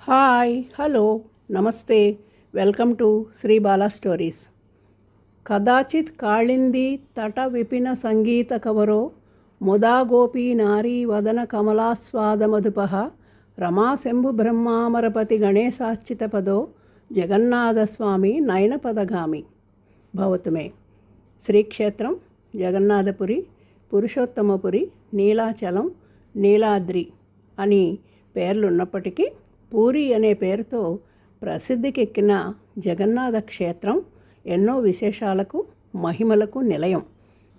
Hi hello namaste welcome to Sri Bala stories. కదాచిత్ కాళింది తట విపిన సంగీత కవరో ముదా గోపీ నారీ వదన కమలాస్వాదమధుపః రమాశంభు బ్రహ్మామరపతి గణేశాచ్యుత పదో జగన్నాథస్వామి నయనపదగామి భవతుమే. శ్రీక్షేత్రం జగన్నాథపురి, పురుషోత్తమపురి, నీలాచలం, నీలాద్రి అని పేర్లున్నప్పటికీ పూరి అనే పేరుతో ప్రసిద్ధికెక్కిన జగన్నాథ క్షేత్రం ఎన్నో విశేషాలకు మహిమలకు నిలయం.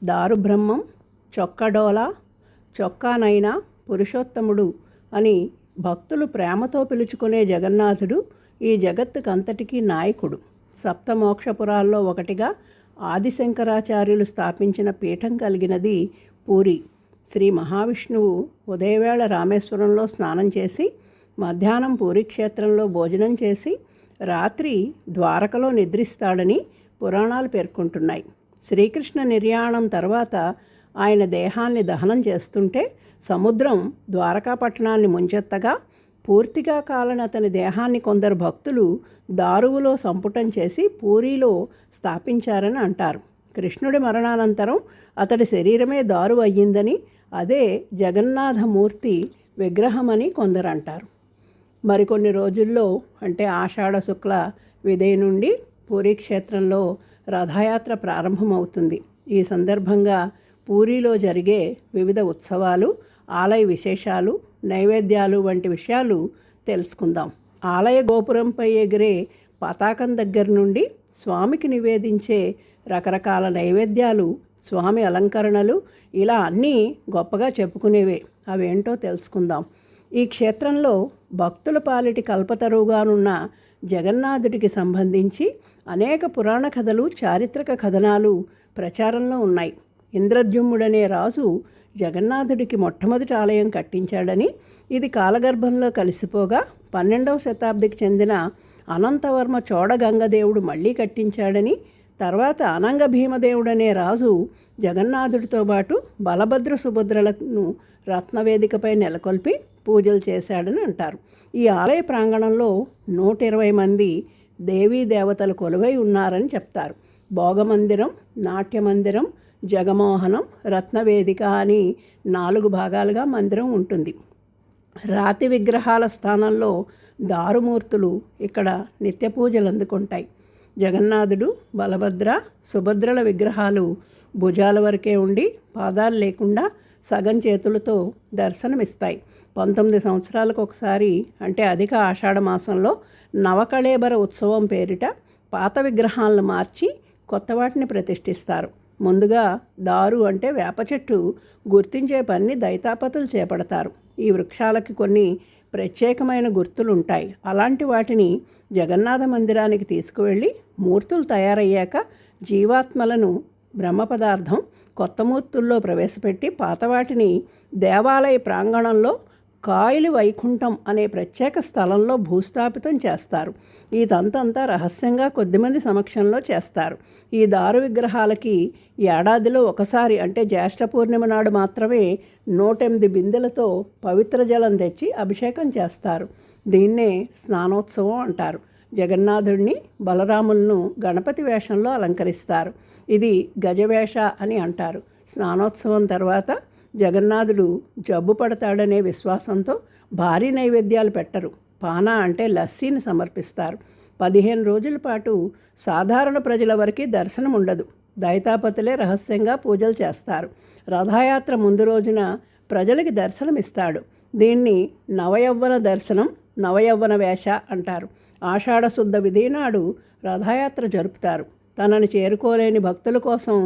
దారుబ్రహ్మం, చొక్కడోల, చొక్కానైనా పురుషోత్తముడు అని భక్తులు ప్రేమతో పిలుచుకునే జగన్నాథుడు ఈ జగత్తుకంతటికీ నాయకుడు. సప్తమోక్షపురాల్లో ఒకటిగా ఆదిశంకరాచార్యులు స్థాపించిన పీఠం కలిగినది పూరి. శ్రీ మహావిష్ణువు ఉదయవేళ రామేశ్వరంలో స్నానం చేసి, మధ్యాహ్నం పూరీక్షేత్రంలో భోజనం చేసి, రాత్రి ద్వారకలో నిద్రిస్తాడని పురాణాలు పేర్కొంటున్నాయి. శ్రీకృష్ణ నిర్యాణం తర్వాత ఆయన దేహాన్ని దహనం చేస్తుంటే సముద్రం ద్వారకా పట్టణాన్ని ముంచెత్తగా పూర్తిగా కాలని అతని దేహాన్ని కొందరు భక్తులు దారువులో సంపుటం చేసి పూరిలో స్థాపించారని అంటారు. కృష్ణుడి మరణానంతరం అతడి శరీరమే దారు అయ్యిందని, అదే జగన్నాథమూర్తి విగ్రహమని కొందరు అంటారు. మరికొన్ని రోజుల్లో అంటే ఆషాఢ శుక్ల విదయ నుండి పూరీక్షేత్రంలో రథయాత్ర ప్రారంభమవుతుంది. ఈ సందర్భంగా పూరిలో జరిగే వివిధ ఉత్సవాలు, ఆలయ విశేషాలు, నైవేద్యాలు వంటి విషయాలు తెలుసుకుందాం. ఆలయ గోపురంపై ఎగిరే పతాకం దగ్గర నుండి స్వామికి నివేదించే రకరకాల నైవేద్యాలు, స్వామి అలంకరణలు, ఇలా అన్నీ గొప్పగా చెప్పుకునేవే. అవేంటో తెలుసుకుందాం. ఈ క్షేత్రంలో భక్తుల పాలిటి కల్పతరువుగానున్న జగన్నాథుడికి సంబంధించి అనేక పురాణ కథలు, చారిత్రక కథనాలు ప్రచారంలో ఉన్నాయి. ఇంద్రద్యుమ్నుడనే రాజు జగన్నాథుడికి మొట్టమొదటి ఆలయం కట్టించాడని, ఇది కాలగర్భంలో కలిసిపోగా 12వ శతాబ్దికి చెందిన అనంతవర్మ చోడగంగదేవుడు మళ్ళీ కట్టించాడని, తర్వాత అనంగ భీమదేవుడనే రాజు జగన్నాథుడితో పాటు బలభద్ర సుభద్రలను రత్నవేదికపై నెలకొల్పి పూజలు చేశాడని అంటారు. ఈ ఆలయ ప్రాంగణంలో 120 మంది దేవీ దేవతలు కొలువై ఉన్నారని చెప్తారు. భోగమందిరం, నాట్యమందిరం, జగమోహనం, రత్నవేదిక అని 4 భాగాలుగా మందిరం ఉంటుంది. రాతి విగ్రహాల స్థానంలో దారుమూర్తులు ఇక్కడ నిత్య పూజలు అందుకుంటాయి. జగన్నాథుడు, బలభద్ర, సుభద్రల విగ్రహాలు భుజాల వరకే ఉండి పాదాలు లేకుండా సగం చేతులతో దర్శనమిస్తాయి. 19 సంవత్సరాలకు ఒకసారి అంటే అధిక ఆషాఢ మాసంలో నవకళేబర ఉత్సవం పేరిట పాత విగ్రహాలను మార్చి కొత్త వాటిని ప్రతిష్ఠిస్తారు. ముందుగా దారు అంటే వేప చెట్టు గుర్తించే పని దైతాపతులు చేపడతారు. ఈ వృక్షాలకి కొన్ని ప్రత్యేకమైన గుర్తులుంటాయి. అలాంటి వాటిని జగన్నాథ మందిరానికి తీసుకువెళ్ళి మూర్తులు తయారయ్యాక జీవాత్మలను బ్రహ్మ పదార్థం కొత్త మూర్తుల్లో ప్రవేశపెట్టి పాతవాటిని దేవాలయ ప్రాంగణంలో కాయలు వైకుంఠం అనే ప్రత్యేక స్థలంలో భూస్థాపితం చేస్తారు. ఈ తంతంతా రహస్యంగా కొద్దిమంది సమక్షంలో చేస్తారు. ఈ దారు విగ్రహాలకి ఏడాదిలో ఒకసారి అంటే జ్యేష్ఠ పూర్ణిమ నాడు మాత్రమే 108 బిందెలతో పవిత్ర జలం తెచ్చి అభిషేకం చేస్తారు. దీన్నే స్నానోత్సవం అంటారు. జగన్నాథుడిని, బలరాములను గణపతి వేషంలో అలంకరిస్తారు. ఇది గజవేష అని అంటారు. స్నానోత్సవం తర్వాత జగన్నాథుడు జబ్బు పడతాడనే విశ్వాసంతో భారీ నైవేద్యాలు పెట్టరు. పానా అంటే లస్సీని సమర్పిస్తారు. 15 రోజుల పాటు సాధారణ ప్రజల వరకు దర్శనం ఉండదు. దైతాపతులే రహస్యంగా పూజలు చేస్తారు. రథయాత్ర ముందు రోజున ప్రజలకి దర్శనం ఇస్తాడు. దీన్ని నవయవ్వన దర్శనం, నవయవ్వన వేష అంటారు. ఆషాఢ శుద్ధ విధి నాడు రథయాత్ర జరుపుతారు. తనని చేరుకోలేని భక్తుల కోసం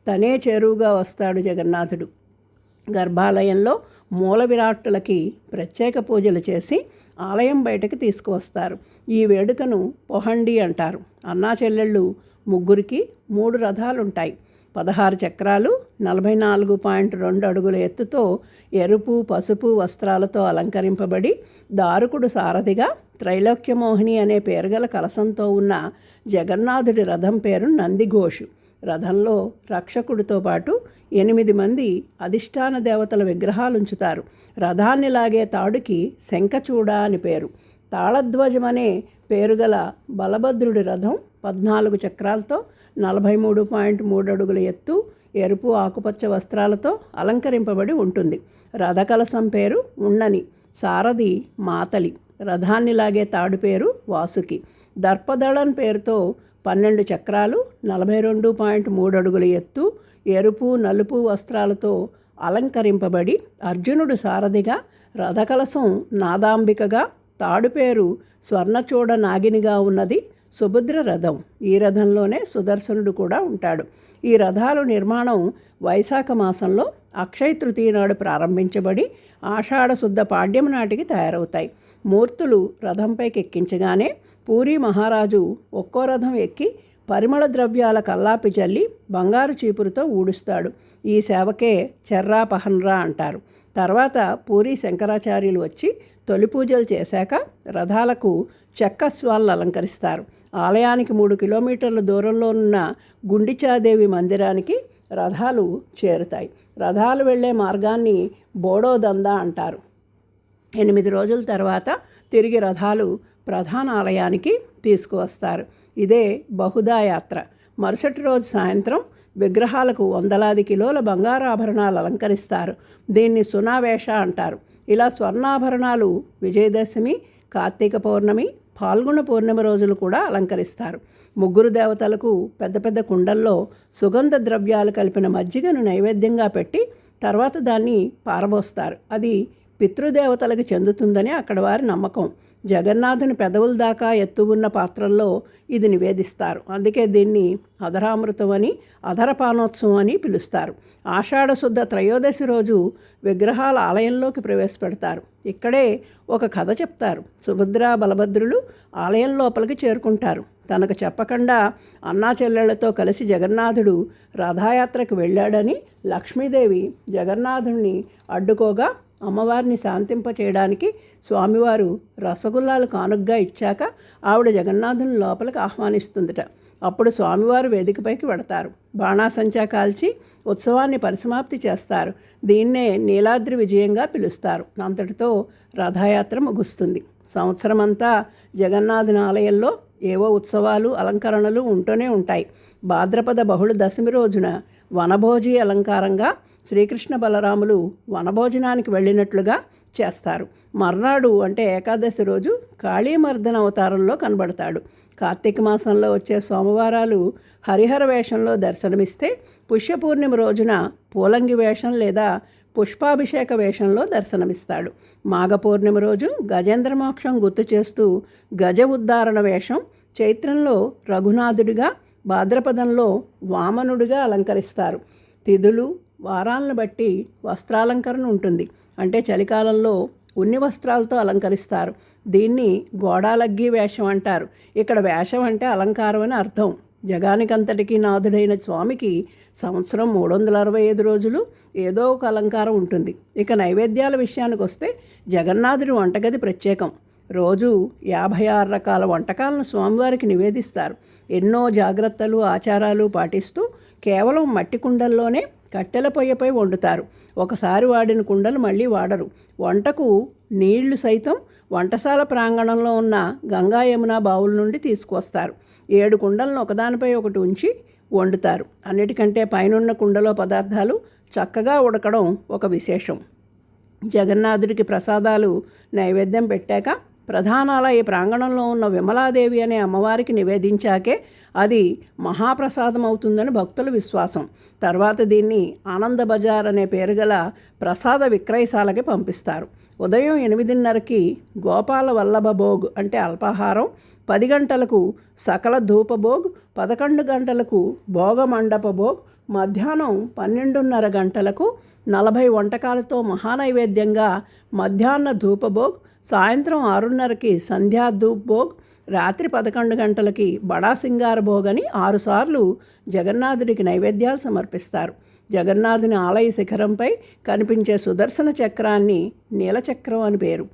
తనే చేరువుగా వస్తాడు జగన్నాథుడు. గర్భాలయంలో మూల విరాట్టులకి ప్రత్యేక పూజలు చేసి ఆలయం బయటకు తీసుకువస్తారు. ఈ వేడుకను పొహండి అంటారు. అన్నా చెల్లెళ్ళు ముగ్గురికి 3 రథాలుంటాయి. 16 చక్రాలు, 44.2 అడుగుల ఎత్తుతో ఎరుపు, పసుపు వస్త్రాలతో అలంకరింపబడి దారుకుడు సారథిగా త్రైలోక్యమోహిని అనే పేరుగల కలశంతో ఉన్న జగన్నాథుడి రథం పేరు నందిఘోషు. రథంలో రక్షకుడితో పాటు 8 మంది అధిష్టాన దేవతల విగ్రహాలు ఉంచుతారు. రథాన్ని లాగే తాడుకి శంఖచూడ అని పేరు. తాళధ్వజమనే పేరుగల బలభద్రుడి రథం 14 చక్రాలతో 43.3 అడుగుల ఎత్తు, ఎరుపు ఆకుపచ్చ వస్త్రాలతో అలంకరింపబడి ఉంటుంది. రథకలశం పేరు ఉండని, సారథి మాతలి, రథాన్ని లాగే తాడు పేరు వాసుకి. దర్పదళన్ పేరుతో 12 చక్రాలు, 42.3 అడుగుల ఎత్తు, ఎరుపు నలుపు వస్త్రాలతో అలంకరింపబడి అర్జునుడు సారథిగా, రథకలశం నాదాంబికగా, తాడు పేరు స్వర్ణచూడ నాగినిగా ఉన్నది సుభద్ర రథం. ఈ రథంలోనే సుదర్శనుడు కూడా ఉంటాడు. ఈ రథాల నిర్మాణం వైశాఖ మాసంలో అక్షయ తృతీయ నాడు ప్రారంభించబడి ఆషాఢశుద్ధ పాడ్యం నాటికి తయారవుతాయి. మూర్తులు రథంపైకి ఎక్కించగానే పూరీ మహారాజు ఒక్కో రథం ఎక్కి పరిమళ ద్రవ్యాల కల్లాపి జల్లి బంగారు చీపురుతో ఊడుస్తాడు. ఈ సేవకే చెర్రా పహన్రా అంటారు. తర్వాత పూరీ శంకరాచార్యులు వచ్చి తొలి పూజలు చేశాక రథాలకు చెక్కస్వాలను అలంకరిస్తారు. ఆలయానికి 3 కిలోమీటర్ల దూరంలో ఉన్న గుండిచాదేవి మందిరానికి రథాలు చేరుతాయి. రథాలు వెళ్లే మార్గాన్ని బోడోదందా అంటారు. 8 రోజుల తర్వాత తిరిగి రథాలు ప్రధాన ఆలయానికి తీసుకువస్తారు. ఇదే బహుదా యాత్ర. మరుసటి రోజు సాయంత్రం విగ్రహాలకు వందలాది కిలోల బంగారాభరణాలు అలంకరిస్తారు. దీన్ని సునావేష అంటారు. ఇలా స్వర్ణాభరణాలు విజయదశమి, కార్తీక పౌర్ణమి, పాల్గొన పూర్ణిమ రోజులు కూడా అలంకరిస్తారు. 3 దేవతలకు పెద్ద పెద్ద కుండల్లో సుగంధ ద్రవ్యాలు కలిపిన మజ్జిగను నైవేద్యంగా పెట్టి తర్వాత దాన్ని పారబోస్తారు. అది పితృదేవతలకు చెందుతుందని అక్కడ వారి నమ్మకం. జగన్నాథుని పెదవుల దాకా ఎత్తు ఉన్న పాత్రల్లో ఇది నివేదిస్తారు. అందుకే దీన్ని అధరామృతం అని, అధరపానోత్సవం అని పిలుస్తారు. ఆషాఢశుద్ధ త్రయోదశి రోజు విగ్రహాల ఆలయంలోకి ప్రవేశపెడతారు. ఇక్కడే ఒక కథ చెప్తారు. సుభద్ర బలభద్రులు ఆలయం లోపలికి చేరుకుంటారు. తనకు చెప్పకుండా అన్నా చెల్లెళ్లతో కలిసి జగన్నాథుడు రథయాత్రకు వెళ్ళాడని లక్ష్మీదేవి జగన్నాథుడిని అడ్డుకోగా అమ్మవారిని శాంతింపచేయడానికి స్వామివారు రసగుల్లాలు కానుగ్గా ఇచ్చాక ఆవిడ జగన్నాథుని లోపలికి ఆహ్వానిస్తుందట. అప్పుడు స్వామివారు వేదికపైకి వెడతారు. బాణాసంచా కాల్చి ఉత్సవాన్ని పరిసమాప్తి చేస్తారు. దీన్నే నీలాద్రి విజయంగా పిలుస్తారు. అంతటితో రథయాత్ర ముగుస్తుంది. సంవత్సరమంతా జగన్నాథుని ఆలయంలో ఏవో ఉత్సవాలు, అలంకరణలు ఉంటూనే ఉంటాయి. భాద్రపద బహుళ దశమి రోజున వనభోజి అలంకారంగా శ్రీకృష్ణ బలరాములు వనభోజనానికి వెళ్ళినట్లుగా చేస్తారు. మర్నాడు అంటే ఏకాదశి రోజు కాళీమర్దన అవతారంలో కనబడతాడు. కార్తీక మాసంలో వచ్చే సోమవారాలు హరిహర వేషంలో దర్శనమిస్తే పుష్యపూర్ణిమ రోజున పూలంగి వేషం లేదా పుష్పాభిషేక వేషంలో దర్శనమిస్తాడు. మాఘపూర్ణిమ రోజు గజేంద్రమోక్షం గుర్తు చేస్తూ గజ ఉద్ధారణ వేషం, చైత్రంలో రఘునాథుడిగా, భాద్రపదంలో వామనుడిగా అలంకరిస్తారు. తిథులు వారాలను బట్టి వస్త్రాలంకరణ ఉంటుంది. అంటే చలికాలంలో ఉన్ని వస్త్రాలతో అలంకరిస్తారు. దీన్ని గోడాలగ్గి వేషం అంటారు. ఇక్కడ వేషం అంటే అలంకారం అని అర్థం. జగానికంతటికీ నాథుడైన స్వామికి సంవత్సరం 365 రోజులు ఏదో ఒక అలంకారం ఉంటుంది. ఇక నైవేద్యాల విషయానికి వస్తే జగన్నాథుడి వంటగది ప్రత్యేకం. రోజు 56 రకాల వంటకాలను స్వామివారికి నివేదిస్తారు. ఎన్నో జాగ్రత్తలు, ఆచారాలు పాటిస్తూ కేవలం మట్టి కుండల్లోనే కట్టెల పొయ్యపై వండుతారు. ఒకసారి వాడిన కుండలు మళ్ళీ వాడరు. వంటకు నీళ్లు సైతం వంటశాల ప్రాంగణంలో ఉన్న గంగా యమున బావుల నుండి తీసుకువస్తారు. 7 కుండలను ఒకదానిపై ఒకటి ఉంచి వండుతారు. అన్నిటికంటే పైనున్న కుండలో పదార్థాలు చక్కగా ఉడకడం ఒక విశేషం. జగన్నాథుడికి ప్రసాదాలు నైవేద్యం పెట్టాక ప్రధానాలయ ప్రాంగణంలో ఉన్న విమలాదేవి అనే అమ్మవారికి నివేదించాకే అది మహాప్రసాదం అవుతుందని భక్తుల విశ్వాసం. తర్వాత దీన్ని ఆనంద బజార్ అనే పేరు గల ప్రసాద విక్రయశాలకి పంపిస్తారు. ఉదయం 8:30కి గోపాల వల్లభ భోగ్ అంటే అల్పాహారం, 10 గంటలకు సకల ధూపభోగ్, 11 గంటలకు భోగమండప భోగ్, మధ్యాహ్నం 12:30 గంటలకు 40 వంటకాలతో మహానైవేద్యంగా మధ్యాహ్న ధూపభోగ్, సాయంత్రం 6:30కి సంధ్యా ధూప్ భోగ్, రాత్రి 11 గంటలకి బడా సింగార భోగ్ అని 6 సార్లు జగన్నాథుడికి నైవేద్యాలు సమర్పిస్తారు. జగన్నాథుని ఆలయ శిఖరంపై కనిపించే సుదర్శన చక్రాన్ని నీలచక్రం అని పేరు.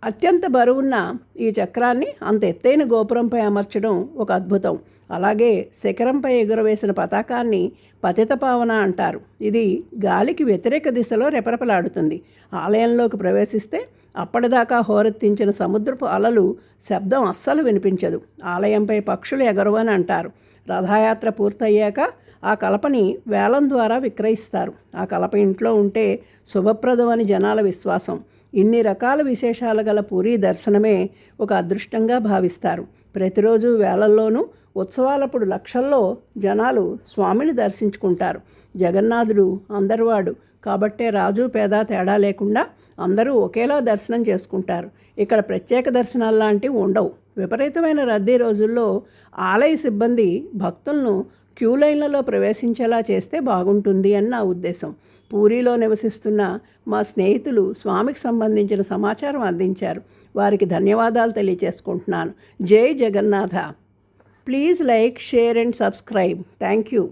అత్యంత బరువున్న ఈ చక్రాన్ని అంత ఎత్తైన గోపురంపై అమర్చడం ఒక అద్భుతం. అలాగే శిఖరంపై ఎగురవేసిన పతాకాన్ని పతితపావన అంటారు. ఇది గాలికి వ్యతిరేక దిశలో రెపరెపలాడుతుంది. ఆలయంలోకి ప్రవేశిస్తే అప్పటిదాకా హోరెత్తించిన సముద్రపు అలలు శబ్దం అస్సలు వినిపించదు. ఆలయంపై పక్షులు ఎగరవని అంటారు. రథయాత్ర పూర్తయ్యాక ఆ కలపని వేలం ద్వారా విక్రయిస్తారు. ఆ కలప ఇంట్లో ఉంటే శుభప్రదం అని జనాల విశ్వాసం. ఇన్ని రకాల విశేషాలు గల పూరీ దర్శనమే ఒక అదృష్టంగా భావిస్తారు. ప్రతిరోజు వేలల్లోనూ ఉత్సవాలప్పుడు లక్షల్లో జనాలు స్వామిని దర్శించుకుంటారు. జగన్నాథుడు అందరివాడు కాబట్టే రాజు పేద తేడా లేకుండా అందరూ ఒకేలా దర్శనం చేసుకుంటారు. ఇక్కడ ప్రత్యేక దర్శనాలు లాంటివి ఉండవు. విపరీతమైన రద్దీ రోజుల్లో ఆలయ సిబ్బంది భక్తులను క్యూ లైన్లలో ప్రవేశించేలా చేస్తే బాగుంటుంది అని నా ఉద్దేశం. పూరీలో నివసిస్తున్న మా స్నేహితులు స్వామికి సంబంధించిన సమాచారం అందించారు. వారికి ధన్యవాదాలు తెలియజేసుకుంటున్నాను. జై Jagannath. Please like, share and subscribe. Thank you.